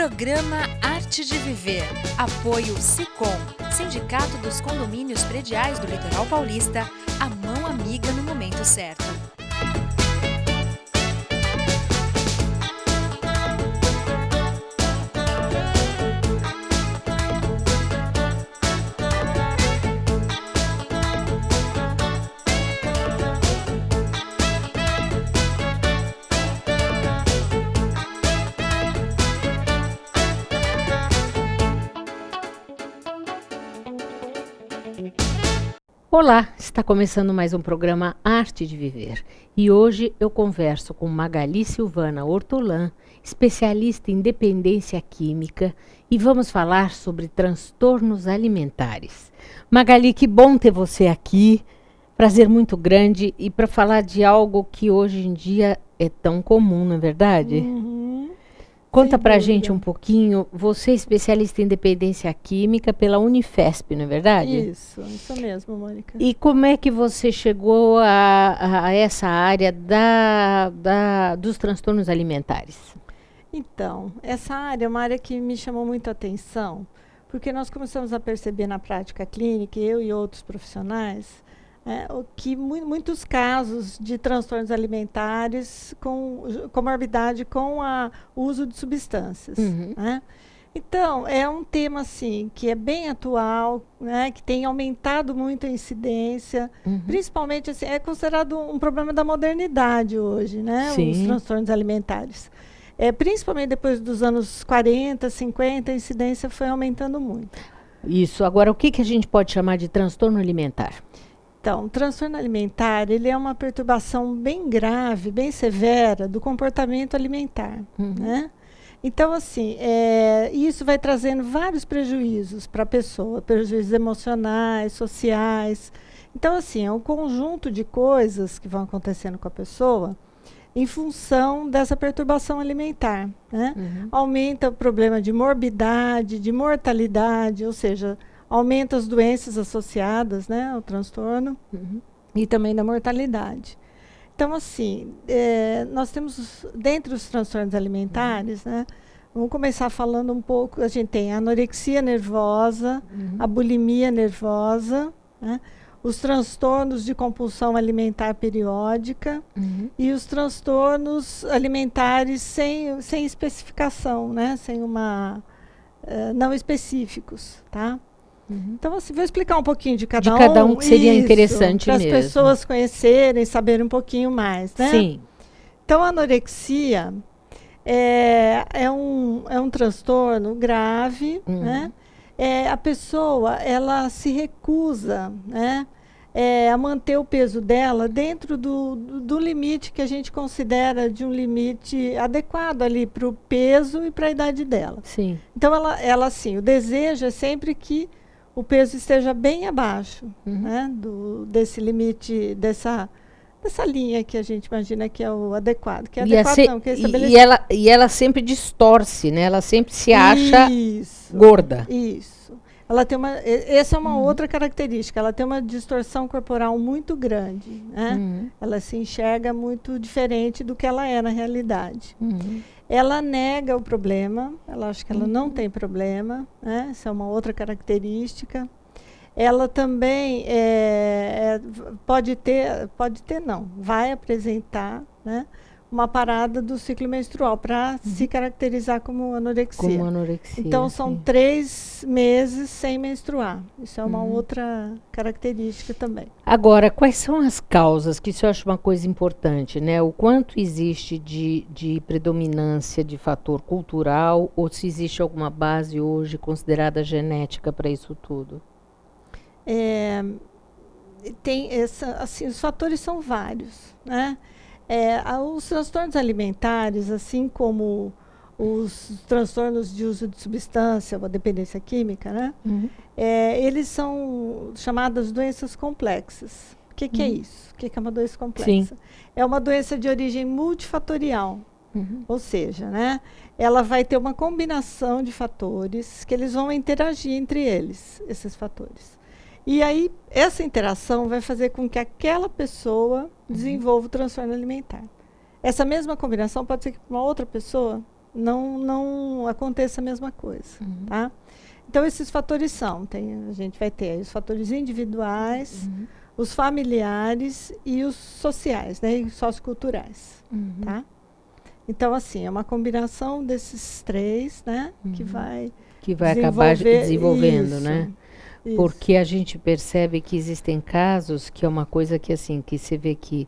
Programa Arte de Viver. Apoio Sicom, Sindicato dos Condomínios Prediais do Litoral Paulista, a mão amiga no momento certo. Olá, está começando mais um programa Arte de Viver e hoje eu converso com Magali Silvana Ortolan, especialista em dependência química, e vamos falar sobre transtornos alimentares. Magali, que bom ter você aqui, prazer muito grande, e para falar de algo que hoje em dia é tão comum, não é verdade? Conta pra gente um pouquinho, você é especialista em dependência química pela Unifesp, não é verdade? Isso mesmo, Mônica. E como é que você chegou a essa área dos transtornos alimentares? Então, essa área é uma área que me chamou muito a atenção, porque nós começamos a perceber na prática clínica, eu e outros profissionais, que muitos casos de transtornos alimentares com comorbidade com o uso de substâncias. Né? Então, é um tema assim, que é bem atual, né, que tem aumentado muito a incidência, principalmente assim, é considerado um problema da modernidade hoje, né, os transtornos alimentares. Principalmente depois dos anos 40, 50, a incidência foi aumentando muito. Isso. Agora, o que a gente pode chamar de transtorno alimentar? Então, o transtorno alimentar, ele é uma perturbação bem grave, bem severa do comportamento alimentar, né? Então, assim, isso vai trazendo vários prejuízos para a pessoa, prejuízos emocionais, sociais. Então, assim, é um conjunto de coisas que vão acontecendo com a pessoa em função dessa perturbação alimentar, né? Aumenta o problema de morbidade, de mortalidade, ou seja, aumenta as doenças associadas, né, ao transtorno e também da mortalidade. Então, assim, nós temos, dentre os transtornos alimentares, né, vamos começar falando um pouco, a gente tem a anorexia nervosa, a bulimia nervosa, né, os transtornos de compulsão alimentar periódica e os transtornos alimentares sem especificação, né, sem uma, não específicos, tá? Então, assim, vou explicar um pouquinho de cada um. Que seria interessante mesmo. Para as pessoas conhecerem, saberem um pouquinho mais, né? Sim. Então, a anorexia é um transtorno grave, né? A pessoa, ela se recusa, né, a manter o peso dela dentro do limite que a gente considera de um limite adequado ali para o peso e para a idade dela. Sim. Então, ela assim, o desejo é sempre que o peso esteja bem abaixo, né, desse limite, dessa linha que a gente imagina que é o adequado. Que é adequado não, que é estabelecido. E ela sempre distorce, né? Ela sempre se acha gorda. Isso. Ela tem essa é uma outra característica. Ela tem uma distorção corporal muito grande, né? Ela se enxerga muito diferente do que ela é na realidade. Ela nega o problema, ela acha que ela não tem problema, né? Essa é uma outra característica. Ela também vai apresentar, né, uma parada do ciclo menstrual para se caracterizar como anorexia. Então, são 3 meses sem menstruar. Isso é uma outra característica também. Agora, quais são as causas, que isso eu acho uma coisa importante, né? O quanto existe de predominância de fator cultural, ou se existe alguma base hoje considerada genética para isso tudo? Os fatores são vários, né? Os transtornos alimentares, assim como os transtornos de uso de substância, ou a dependência química, né? Eles são chamadas doenças complexas. O que é isso? O que é uma doença complexa? Sim. É uma doença de origem multifatorial. Ou seja, né, ela vai ter uma combinação de fatores que eles vão interagir entre eles, esses fatores. E aí, essa interação vai fazer com que aquela pessoa desenvolva o transtorno alimentar. Essa mesma combinação pode ser que para uma outra pessoa não aconteça a mesma coisa, tá? Então, esses fatores a gente vai ter os fatores individuais, os familiares e os sociais, né, e socioculturais, tá? Então, assim, é uma combinação desses 3, né, que vai acabar desenvolvendo, isso, né? Isso. Porque a gente percebe que existem casos que é uma coisa que, assim, que você vê que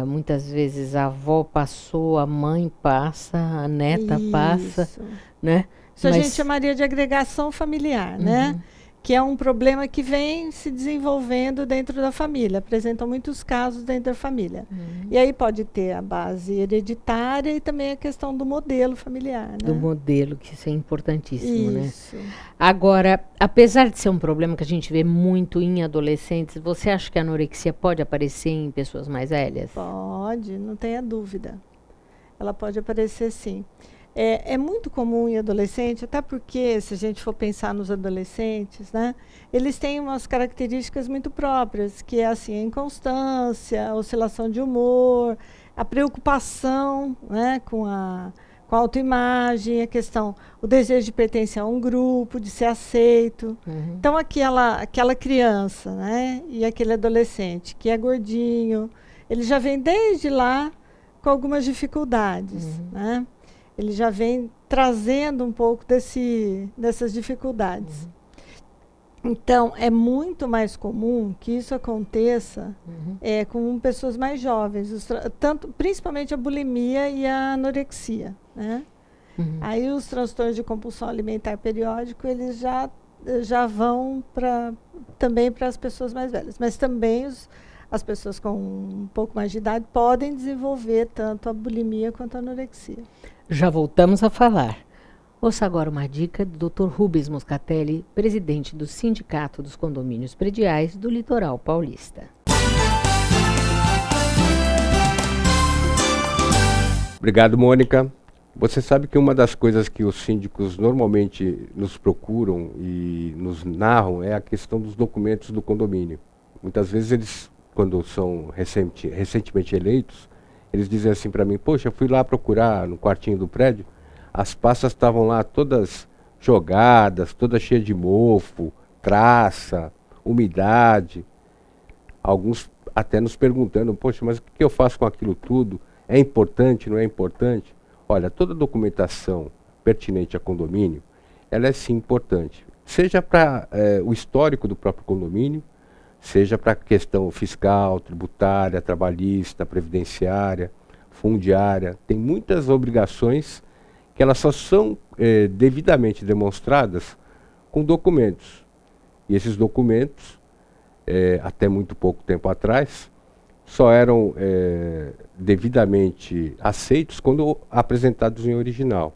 muitas vezes a avó passou, a mãe passa, a neta passa, né? Isso a gente chamaria de agregação familiar, né? Que é um problema que vem se desenvolvendo dentro da família. Apresentam muitos casos dentro da família. E aí pode ter a base hereditária e também a questão do modelo familiar, né? Do modelo, que isso é importantíssimo, isso, né? Agora, apesar de ser um problema que a gente vê muito em adolescentes, você acha que a anorexia pode aparecer em pessoas mais velhas? Pode, não tenha dúvida. Ela pode aparecer, sim. É muito comum em adolescente, até porque, se a gente for pensar nos adolescentes, né, eles têm umas características muito próprias, que é assim, a inconstância, a oscilação de humor, a preocupação, né, com a autoimagem, a questão, o desejo de pertencer a um grupo, de ser aceito. Então, aquela criança, né, e aquele adolescente que é gordinho, ele já vem desde lá com algumas dificuldades, né? Ele já vem trazendo um pouco dessas dificuldades. Então, é muito mais comum que isso aconteça com pessoas mais jovens, principalmente a bulimia e a anorexia, né? Aí os transtornos de compulsão alimentar periódico, eles já vão também para as pessoas mais velhas, mas também as pessoas com um pouco mais de idade podem desenvolver tanto a bulimia quanto a anorexia. Já voltamos a falar. Ouça agora uma dica do Dr. Rubens Moscatelli, presidente do Sindicato dos Condomínios Prediais do Litoral Paulista. Obrigado, Mônica. Você sabe que uma das coisas que os síndicos normalmente nos procuram e nos narram é a questão dos documentos do condomínio. Muitas vezes eles, quando são recentemente eleitos, eles dizem assim para mim: poxa, eu fui lá procurar no quartinho do prédio, as pastas estavam lá todas jogadas, todas cheias de mofo, traça, umidade. Alguns até nos perguntando: poxa, mas o que eu faço com aquilo tudo? É importante, não é importante? Olha, toda documentação pertinente a condomínio, ela é sim importante. Seja para o histórico do próprio condomínio, seja para a questão fiscal, tributária, trabalhista, previdenciária, fundiária. Tem muitas obrigações que elas só são devidamente demonstradas com documentos. E esses documentos, até muito pouco tempo atrás, só eram devidamente aceitos quando apresentados em original.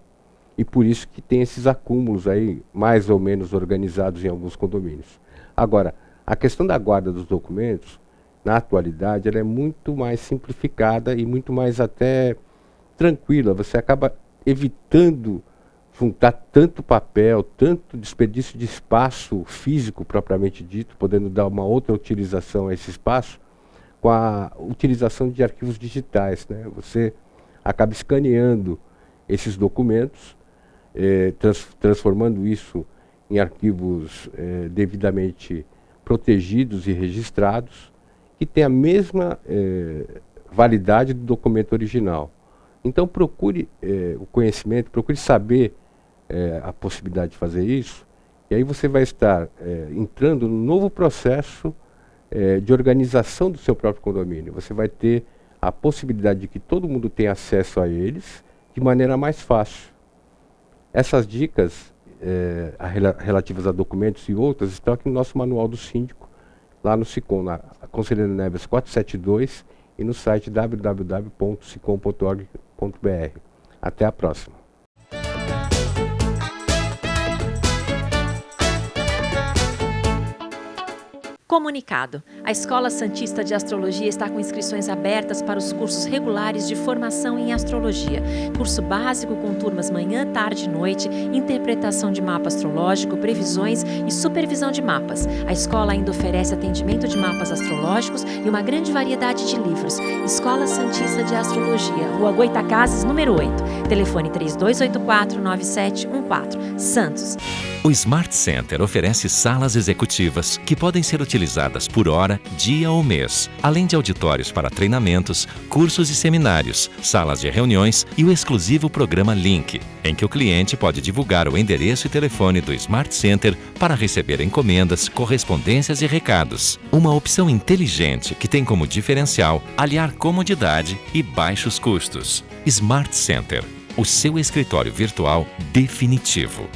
E por isso que tem esses acúmulos aí, mais ou menos organizados em alguns condomínios. Agora, a questão da guarda dos documentos, na atualidade, ela é muito mais simplificada e muito mais até tranquila. Você acaba evitando juntar tanto papel, tanto desperdício de espaço físico propriamente dito, podendo dar uma outra utilização a esse espaço, com a utilização de arquivos digitais, né? Você acaba escaneando esses documentos, transformando isso em arquivos devidamente protegidos e registrados, que tem a mesma validade do documento original. Então procure o conhecimento, procure saber a possibilidade de fazer isso, e aí você vai estar entrando num novo processo de organização do seu próprio condomínio. Você vai ter a possibilidade de que todo mundo tenha acesso a eles de maneira mais fácil. Essas dicas relativas a documentos e outras estão aqui no nosso manual do síndico, lá no SICOM, na Conselheiro Neves 472 e no site www.sicom.org.br. Até a próxima. Comunicado. A Escola Santista de Astrologia está com inscrições abertas para os cursos regulares de formação em astrologia. Curso básico com turmas manhã, tarde e noite, interpretação de mapa astrológico, previsões e supervisão de mapas. A escola ainda oferece atendimento de mapas astrológicos e uma grande variedade de livros. Escola Santista de Astrologia, Rua Goitacazes, número 8. Telefone 3284-9714. Santos. O Smart Center oferece salas executivas que podem ser utilizadas por hora, dia ou mês, além de auditórios para treinamentos, cursos e seminários, salas de reuniões e o exclusivo programa Link, em que o cliente pode divulgar o endereço e telefone do Smart Center para receber encomendas, correspondências e recados. Uma opção inteligente que tem como diferencial aliar comodidade e baixos custos. Smart Center, o seu escritório virtual definitivo.